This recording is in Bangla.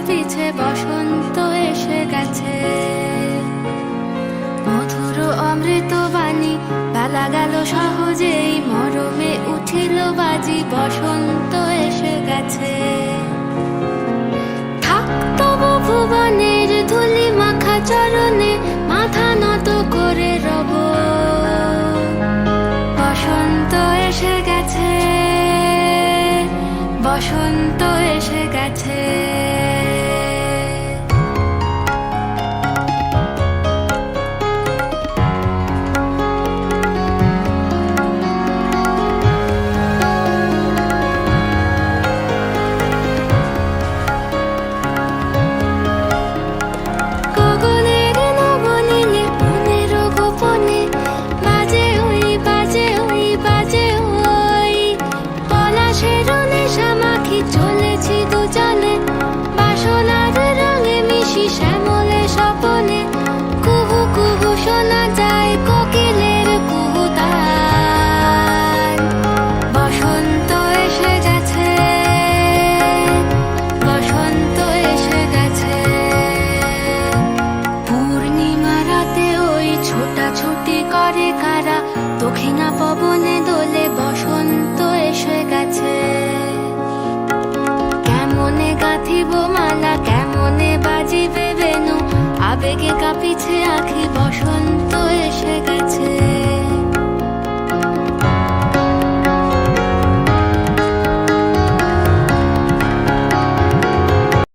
পিছে বসন্ত এসে গেছে। মধুর অমৃত বাণী বেলা গেল সহজেই, মরমে উঠিল বাজি, বসন্ত এসে গেছে। থাক তবু ভুবনের ধুলি মাখা চরণে, মাথা নত করে রব। বসন্ত এসে গেছে, বসন্ত এসে